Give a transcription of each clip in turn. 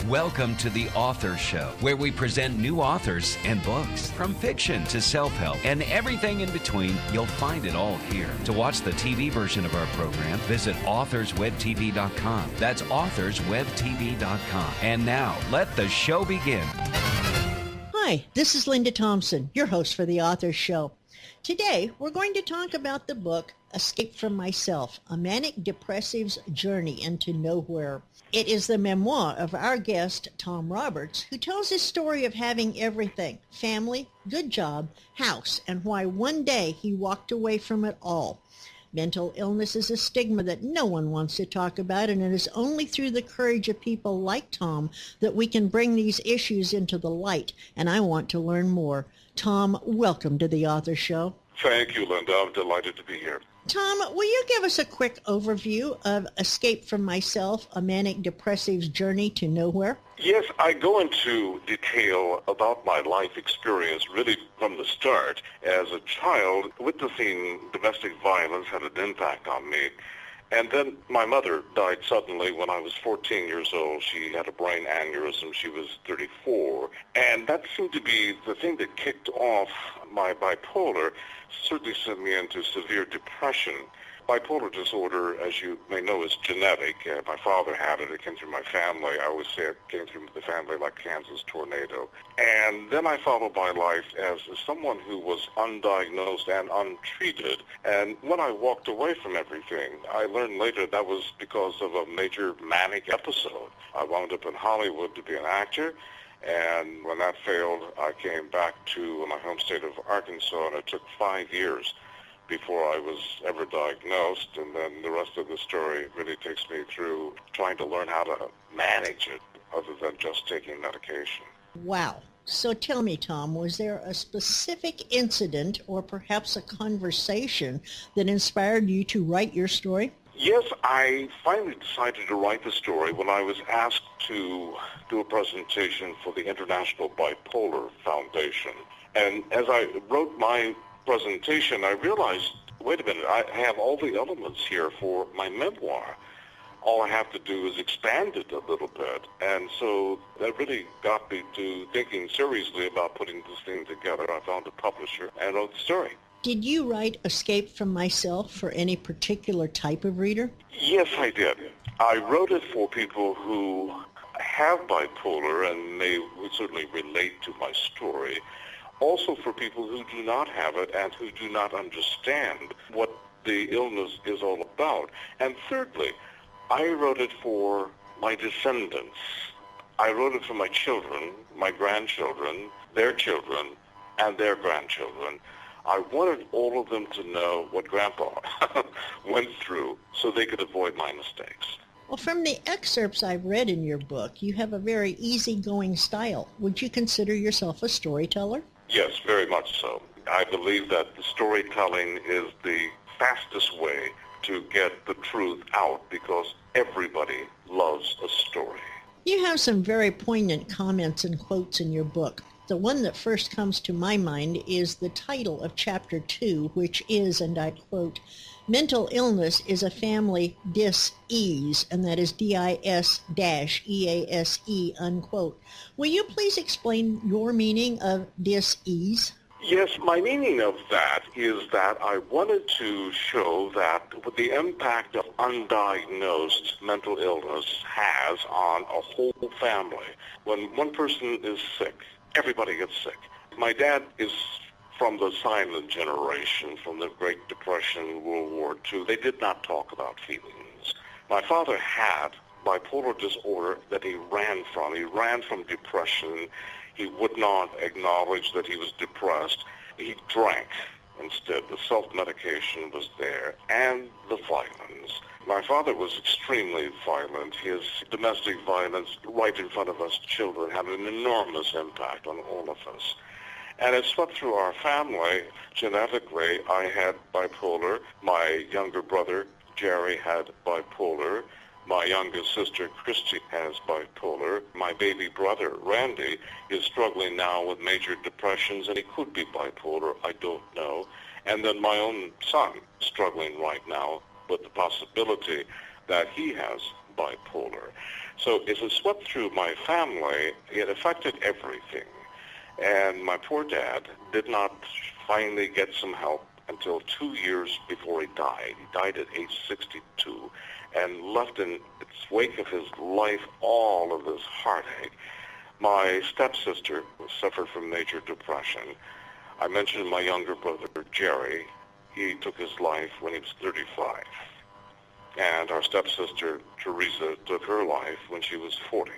Welcome to The Author Show, where we present new authors and books. From fiction to self-help and everything in between, you'll find it all here. To watch the TV version of our program, visit authorswebtv.com. That's authorswebtv.com. And now, let the show begin. Hi, this is Linda Thompson, your host for The Author Show. Today, we're going to talk about the book, Escape from Myself, A Manic Depressive's Journey into Nowhere. It is the memoir of our guest, Tom Roberts, who tells his story of having everything, family, good job, house, and why one day he walked away from it all. Mental illness is a stigma that no one wants to talk about, and it is only through the courage of people like Tom that we can bring these issues into the light, and I want to learn more. Tom, welcome to The Author Show. Thank you, Linda. I'm delighted to be here. Tom, will you give us a quick overview of Escape from Myself, A Manic Depressive's Journey to Nowhere? Yes, I go into detail about my life experience really from the start. As a child, witnessing domestic violence had an impact on me. And then my mother died suddenly when I was 14 years old. She had a brain aneurysm. She was 34. And that seemed to be the thing that kicked off my bipolar, certainly sent me into severe depression. Bipolar disorder, as you may know, is genetic. My father had it. It came through my family. I always say it came through the family like Kansas tornado. And then I followed my life as someone who was undiagnosed and untreated. And when I walked away from everything, I learned later that was because of a major manic episode. I wound up in Hollywood to be an actor. And when that failed, I came back to my home state of Arkansas, and it took 5 years before I was ever diagnosed. And then the rest of the story really takes me through trying to learn how to manage it other than just taking medication. Wow. So tell me, Tom, was there a specific incident or perhaps a conversation that inspired you to write your story? Yes, I finally decided to write the story when I was asked to do a presentation for the International Bipolar Foundation. And as I wrote my presentation, I realized, wait a minute, I have all the elements here for my memoir. All I have to do is expand it a little bit. And so that really got me to thinking seriously about putting this thing together. I found a publisher and wrote the story. Did you write Escape from Myself for any particular type of reader? Yes, I did. I wrote it for people who have bipolar and may certainly relate to my story. Also for people who do not have it and who do not understand what the illness is all about. And thirdly, I wrote it for my descendants. I wrote it for my children, my grandchildren, their children, and their grandchildren. I wanted all of them to know what Grandpa went through so they could avoid my mistakes. Well, from the excerpts I've read in your book, you have a very easygoing style. Would you consider yourself a storyteller? Yes, very much so. I believe that the storytelling is the fastest way to get the truth out because everybody loves a story. You have some very poignant comments and quotes in your book. The one that first comes to my mind is the title of Chapter 2, which is, and I quote, "Mental illness is a family dis-ease," and that is D-I-S-E-A-S-E, unquote. Will you please explain your meaning of dis-ease? Yes, my meaning of that is that I wanted to show that what the impact of undiagnosed mental illness has on a whole family. When one person is sick, everybody gets sick. My dad is from the silent generation, from the Great Depression, World War II. They did not talk about feelings. My father had bipolar disorder that he ran from. He ran from depression. He would not acknowledge that he was depressed. He drank instead. The self-medication was there, and the violence. My father was extremely violent. His domestic violence right in front of us children had an enormous impact on all of us. And it swept through our family. Genetically, I had bipolar. My younger brother, Jerry, had bipolar. My youngest sister, Christy, has bipolar. My baby brother, Randy, is struggling now with major depressions, and he could be bipolar. I don't know. And then my own son, struggling right now with the possibility that he has bipolar. So as it swept through my family, it affected everything. And my poor dad did not finally get some help until 2 years before he died. He died at age 62 and left in its wake of his life all of this heartache. My stepsister suffered from major depression. I mentioned my younger brother, Jerry. He took his life when he was 35. And our stepsister, Teresa, took her life when she was 40.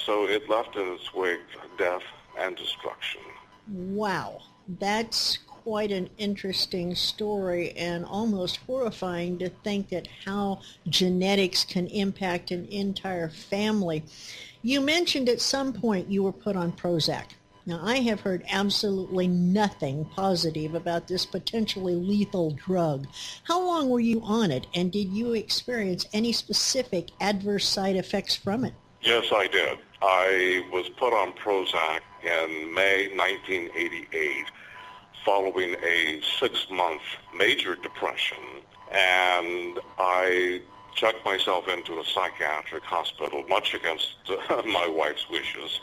So it left in its wake death and destruction. Wow, that's quite an interesting story and almost horrifying to think that how genetics can impact an entire family. You mentioned at some point you were put on Prozac. Now, I have heard absolutely nothing positive about this potentially lethal drug. How long were you on it, and did you experience any specific adverse side effects from it? Yes, I did. I was put on Prozac in May 1988 following a 6-month major depression, and I checked myself into a psychiatric hospital, much against my wife's wishes.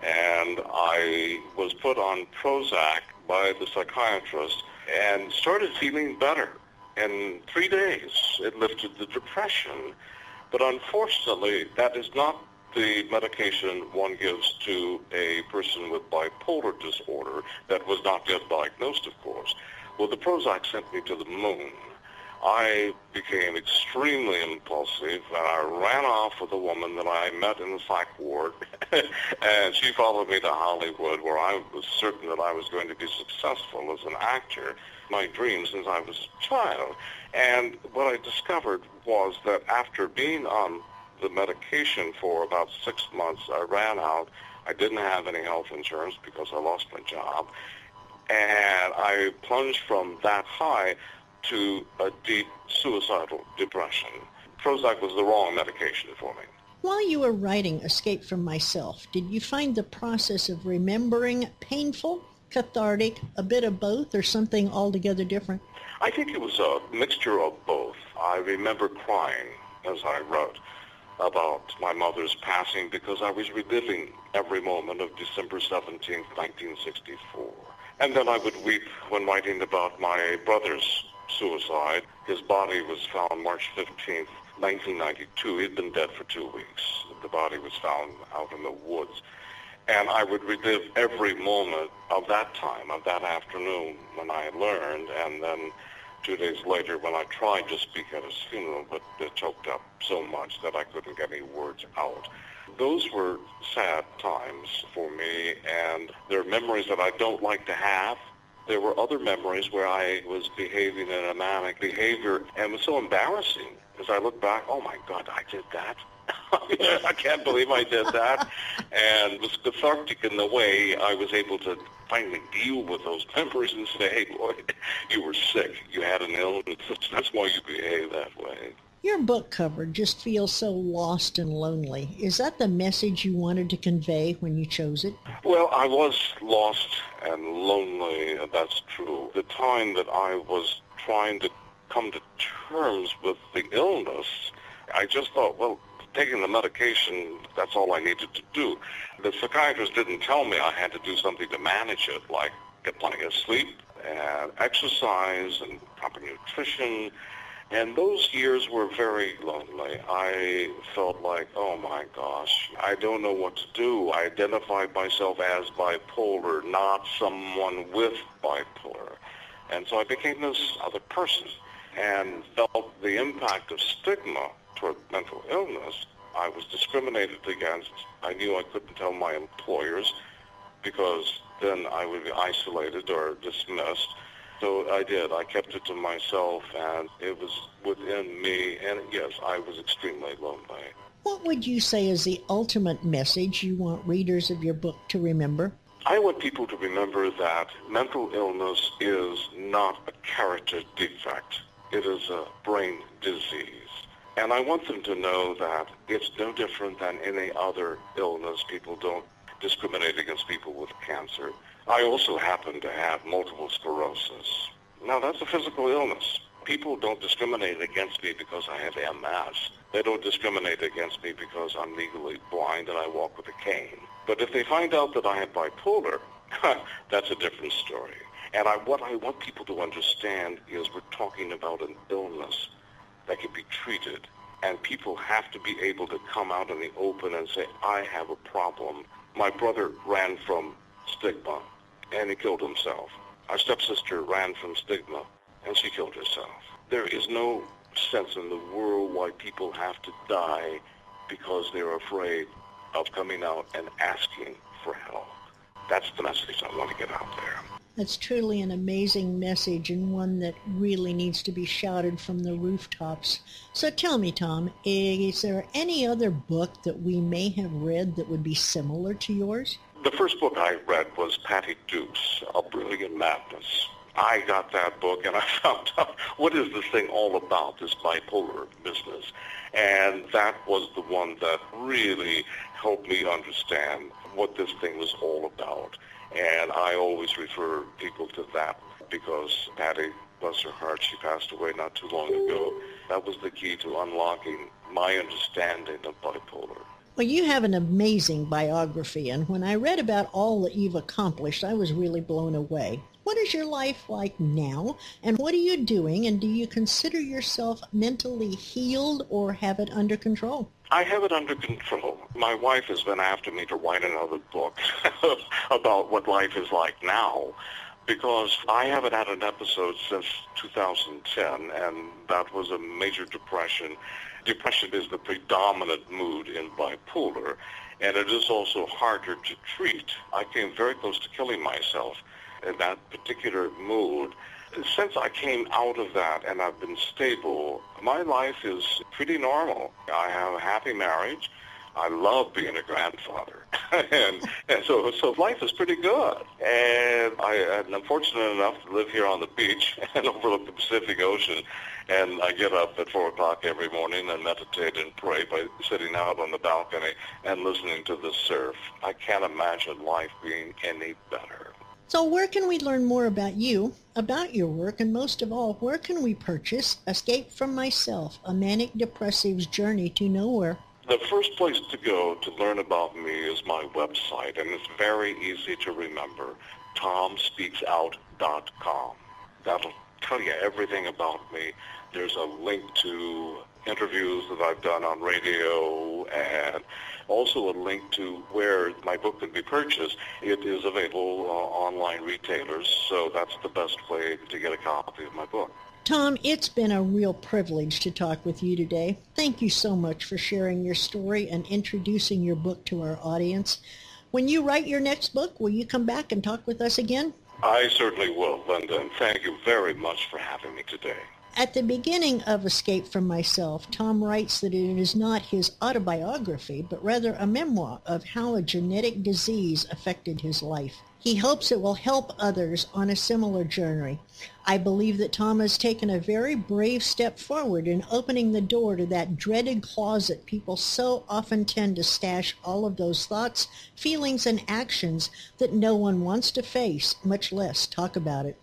And I was put on Prozac by the psychiatrist and started feeling better. In 3 days, it lifted the depression. But unfortunately, that is not the medication one gives to a person with bipolar disorder that was not yet diagnosed, of course. Well, the Prozac sent me to the moon. I became extremely impulsive, and I ran off with a woman that I met in the psych ward, and she followed me to Hollywood, where I was certain that I was going to be successful as an actor, my dream since I was a child. And what I discovered was that after being on the medication for about 6 months, I ran out. I didn't have any health insurance because I lost my job, and I plunged from that high to a deep suicidal depression. Prozac was the wrong medication for me. While you were writing Escape from Myself, did you find the process of remembering painful, cathartic, a bit of both, or something altogether different? I think it was a mixture of both. I remember crying as I wrote about my mother's passing because I was reliving every moment of December 17th, 1964. And then I would weep when writing about my brother's suicide. His body was found March 15th, 1992. He'd been dead for 2 weeks. The body was found out in the woods. And I would relive every moment of that time, of that afternoon when I learned, and then 2 days later when I tried to speak at his funeral, but it choked up so much that I couldn't get any words out. Those were sad times for me, and they're memories that I don't like to have. There were other memories where I was behaving in a manic behavior, and it was so embarrassing. As I look back, oh my God, I did that. I can't believe I did that. And it was cathartic in the way I was able to finally deal with those memories and say, hey, Lloyd, you were sick. You had an illness. That's why you behave that way. Your book cover just feels so lost and lonely. Is that the message you wanted to convey when you chose it? Well, I was lost and lonely, that's true. The time that I was trying to come to terms with the illness, I just thought, well, taking the medication, that's all I needed to do. The psychiatrist didn't tell me I had to do something to manage it, like get plenty of sleep and exercise and proper nutrition. And those years were very lonely. I felt like, oh my gosh, I don't know what to do. I identified myself as bipolar, not someone with bipolar. And so I became this other person and felt the impact of stigma toward mental illness. I was discriminated against. I knew I couldn't tell my employers because then I would be isolated or dismissed. So I did. I kept it to myself, and it was within me. And yes, I was extremely lonely. What would you say is the ultimate message you want readers of your book to remember? I want people to remember that mental illness is not a character defect. It is a brain disease. And I want them to know that it's no different than any other illness. People don't discriminate against people with cancer. I also happen to have multiple sclerosis. Now, that's a physical illness. People don't discriminate against me because I have MS. They don't discriminate against me because I'm legally blind and I walk with a cane. But if they find out that I have bipolar, that's a different story. And what I want people to understand is we're talking about an illness that can be treated. And people have to be able to come out in the open and say, I have a problem. My brother ran from stigma, and he killed himself. Our stepsister ran from stigma, and she killed herself. There is no sense in the world why people have to die because they're afraid of coming out and asking for help. That's the message I want to get out there. That's truly an amazing message, and one that really needs to be shouted from the rooftops. So tell me, Tom, is there any other book that we may have read that would be similar to yours? The first book I read was Patty Duke's A Brilliant Madness. I got that book and I found out what is this thing all about, this bipolar business. And that was the one that really helped me understand what this thing was all about. And I always refer people to that because Patty, bless her heart, she passed away not too long ago. That was the key to unlocking my understanding of bipolar. Well, you have an amazing biography, and when I read about all that you've accomplished, I was really blown away. What is your life like now, and what are you doing, and do you consider yourself mentally healed or have it under control? I have it under control. My wife has been after me to write another book about what life is like now, because I haven't had an episode since 2010, and that was a major depression. Depression is the predominant mood in bipolar, and it is also harder to treat. I came very close to killing myself in that particular mood. Since I came out of that and I've been stable, my life is pretty normal. I have a happy marriage. I love being a grandfather. and so life is pretty good. And I'm fortunate enough to live here on the beach and overlook the Pacific Ocean. And I get up at 4 o'clock every morning and meditate and pray by sitting out on the balcony and listening to the surf. I can't imagine life being any better. So where can we learn more about you, about your work, and most of all, where can we purchase Escape from Myself, A Manic Depressive's Journey to Nowhere? The first place to go to learn about me is my website, and it's very easy to remember, TomSpeaksOut.com. That'll tell you everything about me. There's a link to interviews that I've done on radio and also a link to where my book can be purchased. It is available online retailers, so that's the best way to get a copy of my book. Tom, it's been a real privilege to talk with you today. Thank you so much for sharing your story and introducing your book to our audience. When you write your next book, will you come back and talk with us again? I certainly will, Linda, and thank you very much for having me today. At the beginning of Escape from Myself, Tom writes that it is not his autobiography, but rather a memoir of how a genetic disease affected his life. He hopes it will help others on a similar journey. I believe that Tom has taken a very brave step forward in opening the door to that dreaded closet people so often tend to stash all of those thoughts, feelings, and actions that no one wants to face, much less talk about it.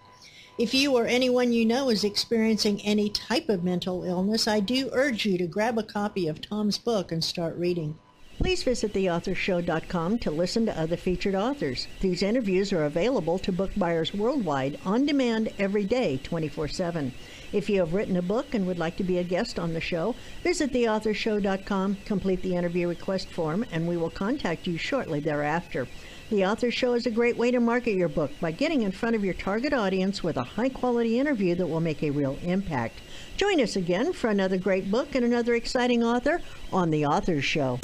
If you or anyone you know is experiencing any type of mental illness, I do urge you to grab a copy of Tom's book and start reading. Please visit theauthorshow.com to listen to other featured authors. These interviews are available to book buyers worldwide on demand every day, 24/7. If you have written a book and would like to be a guest on the show, visit theauthorshow.com, complete the interview request form, and we will contact you shortly thereafter. The Author Show is a great way to market your book by getting in front of your target audience with a high-quality interview that will make a real impact. Join us again for another great book and another exciting author on The Author Show.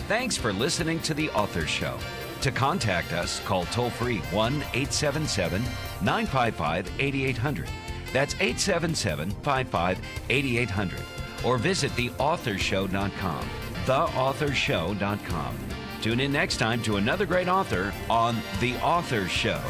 Thanks for listening to The Author Show. To contact us, call toll-free 1-877-955-8800. That's 877-55-8800. Or visit theauthorshow.com. Theauthorshow.com. Tune in next time to another great author on The Author Show.